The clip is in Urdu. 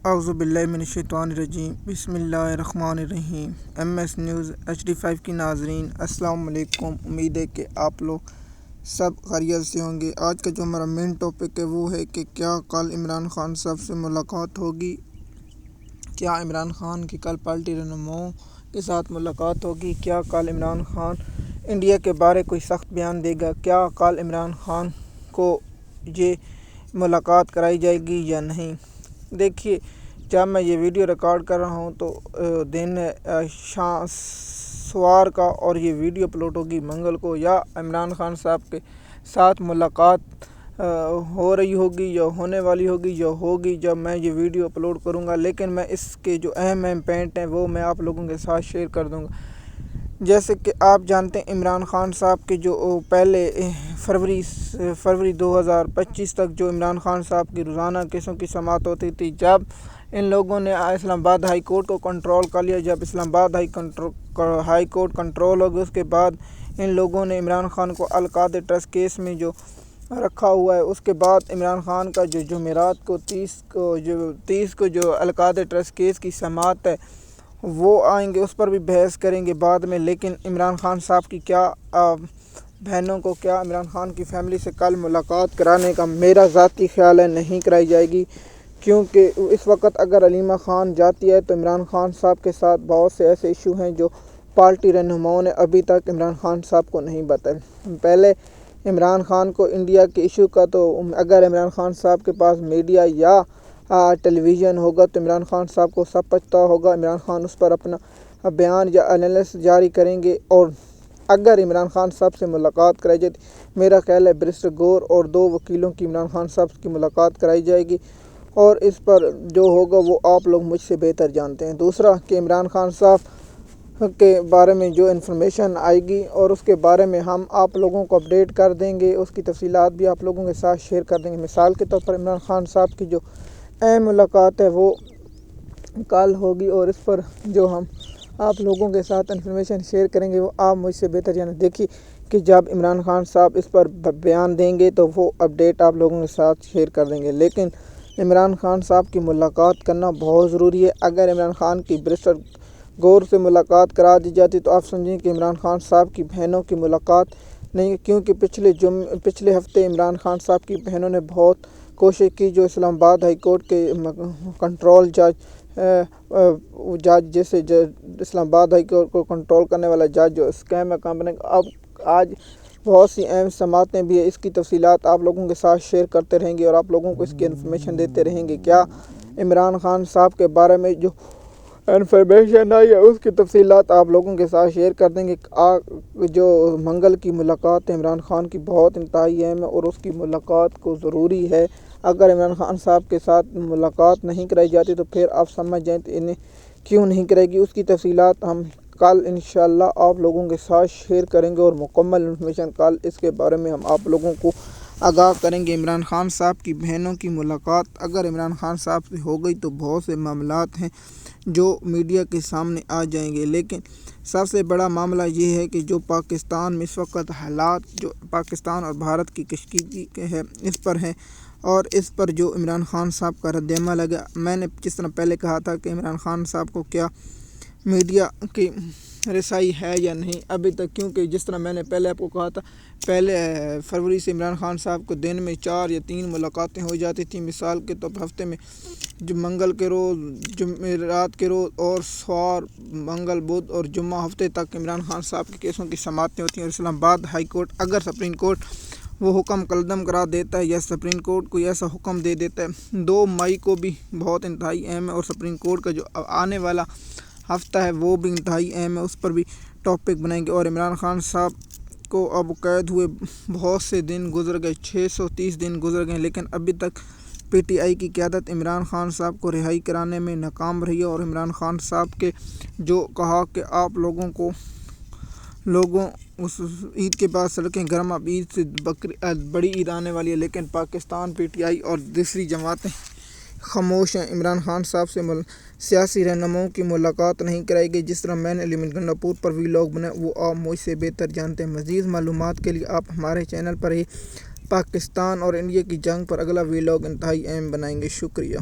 اعوذ باللہ من الشیطان الرجیم بسم اللہ الرحمن الرحیم۔ ایم ایس نیوز HD5 کی ناظرین السلام علیکم۔ امید ہے کہ آپ لوگ سب خیریت سے ہوں گے۔ آج کا جو ہمارا مین ٹاپک ہے وہ ہے کہ کیا کل عمران خان صاحب سے ملاقات ہوگی، کیا عمران خان کی کل پارٹی رہنماؤں کے ساتھ ملاقات ہوگی، کیا کل عمران خان انڈیا کے بارے کوئی سخت بیان دے گا، کیا کل عمران خان کو یہ ملاقات کرائی جائے گی یا نہیں۔ دیکھیے، جب میں یہ ویڈیو ریکارڈ کر رہا ہوں تو دن سوار کا اور یہ ویڈیو اپلوڈ ہوگی منگل کو، یا عمران خان صاحب کے ساتھ ملاقات ہو رہی ہوگی یا ہونے والی ہوگی یا ہوگی جب میں یہ ویڈیو اپلوڈ کروں گا، لیکن میں اس کے جو اہم پوائنٹ ہیں وہ میں آپ لوگوں کے ساتھ شیئر کر دوں گا۔ جیسے کہ آپ جانتے ہیں عمران خان صاحب کے جو پہلے فروری 2025 تک جو عمران خان صاحب کی روزانہ کیسوں کی سماعت ہوتی تھی، جب ان لوگوں نے اسلام آباد ہائی کورٹ کو کنٹرول کر لیا، جب اسلام آباد ہائی کورٹ کنٹرول ہو گیا، اس کے بعد ان لوگوں نے عمران خان کو القاعدہ ٹرسٹ کیس میں جو رکھا ہوا ہے، اس کے بعد عمران خان کا جو جمعرات کو 30 کو جو القاعدہ ٹرسٹ کیس کی سماعت ہے وہ آئیں گے، اس پر بھی بحث کریں گے بعد میں۔ لیکن عمران خان صاحب کی کیا بہنوں کو، کیا عمران خان کی فیملی سے کل ملاقات کرانے کا میرا ذاتی خیال ہے نہیں کرائی جائے گی، کیونکہ اس وقت اگر علیمہ خان جاتی ہے تو عمران خان صاحب کے ساتھ بہت سے ایسے ایشو ہیں جو پارٹی رہنماؤں نے ابھی تک عمران خان صاحب کو نہیں بتائے۔ پہلے عمران خان کو انڈیا کے ایشو کا تو اگر عمران خان صاحب کے پاس میڈیا یا ٹیلی ویژن ہوگا تو عمران خان صاحب کو سب پتہ ہوگا، عمران خان اس پر اپنا بیان یا انالیسس جاری کریں گے۔ اور اگر عمران خان صاحب سے ملاقات کرائی جاتی، میرا خیال ہے بیرسٹر گور اور 2 وکیلوں کی عمران خان صاحب کی ملاقات کرائی جائے گی، اور اس پر جو ہوگا وہ آپ لوگ مجھ سے بہتر جانتے ہیں۔ دوسرا کہ عمران خان صاحب کے بارے میں جو انفارمیشن آئے گی اور اس کے بارے میں ہم آپ لوگوں کو اپڈیٹ کر دیں گے، اس کی تفصیلات بھی آپ لوگوں کے ساتھ شیئر کر دیں گے۔ مثال کے طور پر عمران خان صاحب کی جو اہم ملاقات ہے وہ کل ہوگی، اور اس پر جو ہم آپ لوگوں کے ساتھ انفارمیشن شیئر کریں گے وہ آپ مجھ سے بہتر جانیں۔ دیکھیے کہ جب عمران خان صاحب اس پر بیان دیں گے تو وہ اپڈیٹ آپ لوگوں کے ساتھ شیئر کر دیں گے، لیکن عمران خان صاحب کی ملاقات کرنا بہت ضروری ہے۔ اگر عمران خان کی بیرسٹر گور سے ملاقات کرا دی جاتی تو آپ سمجھیں کہ عمران خان صاحب کی بہنوں کی ملاقات نہیں، کیونکہ پچھلے ہفتے عمران خان صاحب کی بہنوں نے بہت کوشش کی، جو اسلام آباد ہائی کورٹ کے کنٹرول جج جیسے اسلام آباد ہائی کورٹ کو کنٹرول کرنے والا جج جو اسکیم ہے کمپنی، اب آج بہت سی اہم سماعتیں بھی ہیں، اس کی تفصیلات آپ لوگوں کے ساتھ شیئر کرتے رہیں گے اور آپ لوگوں کو اس کی انفارمیشن دیتے رہیں گے۔ کیا عمران خان صاحب کے بارے میں جو انفارمیشن آئی ہے اس کی تفصیلات آپ لوگوں کے ساتھ شیئر کر دیں گے۔ جو منگل کی ملاقات ہے عمران خان کی بہت انتہائی اہم ہے، اور اس کی ملاقات کو ضروری ہے۔ اگر عمران خان صاحب کے ساتھ ملاقات نہیں کرائی جاتی تو پھر آپ سمجھ جائیں تو انہیں کیوں نہیں کرے گی، اس کی تفصیلات ہم کل انشاءاللہ آپ لوگوں کے ساتھ شیئر کریں گے، اور مکمل انفارمیشن کل اس کے بارے میں ہم آپ لوگوں کو آگاہ کریں گے۔ عمران خان صاحب کی بہنوں کی ملاقات اگر عمران خان صاحب سے ہو گئی تو بہت سے معاملات ہیں جو میڈیا کے سامنے آ جائیں گے، لیکن سب سے بڑا معاملہ یہ ہے کہ جو پاکستان میں اس وقت حالات جو پاکستان اور بھارت کی کشیدگی کے ہے اس پر ہیں، اور اس پر جو عمران خان صاحب کا رد عمل لگا۔ میں نے جس طرح پہلے کہا تھا کہ عمران خان صاحب کو کیا میڈیا کی رسائی ہے یا نہیں ابھی تک، کیونکہ جس طرح میں نے پہلے آپ کو کہا تھا، پہلے فروری سے عمران خان صاحب کو دن میں 4 یا 3 ملاقاتیں ہو جاتی تھیں۔ مثال کے طور پر ہفتے میں جو منگل کے روز، جمعرات کے روز اور سوار، منگل، بدھ اور جمعہ ہفتے تک عمران خان صاحب کے کیسوں کی سماعتیں ہوتی ہیں، اور اسلام آباد ہائی کورٹ اگر سپریم کورٹ وہ حکم قلمدم کرا دیتا ہے یا سپریم کورٹ کوئی ایسا حکم دے دیتا ہے، 2 مئی کو بھی بہت انتہائی اہم ہے، اور سپریم کورٹ کا جو آنے والا ہفتہ ہے وہ بھی انتہائی اہم ہے، اس پر بھی ٹاپک بنائیں گے۔ اور عمران خان صاحب کو اب قید ہوئے بہت سے دن گزر گئے، 630 دن گزر گئے، لیکن ابھی تک پی ٹی آئی کی قیادت عمران خان صاحب کو رہائی کرانے میں ناکام رہی ہے۔ اور عمران خان صاحب کے جو کہا کہ آپ لوگوں اس عید کے بعد سڑکیں گرم، اب عید سے بڑی عید آنے والی ہے، لیکن پاکستان پی ٹی آئی اور دوسری جماعتیں خاموش ہیں۔ عمران خان صاحب سے سیاسی رہنماؤں کی ملاقات نہیں کرائی گئی، جس طرح میں نے علی گنڈا پور پر ویلاگ بنائے وہ آپ مجھ سے بہتر جانتے ہیں۔ مزید معلومات کے لیے آپ ہمارے چینل پر ہی پاکستان اور انڈیا کی جنگ پر اگلا ویلاگ انتہائی اہم بنائیں گے۔ شکریہ۔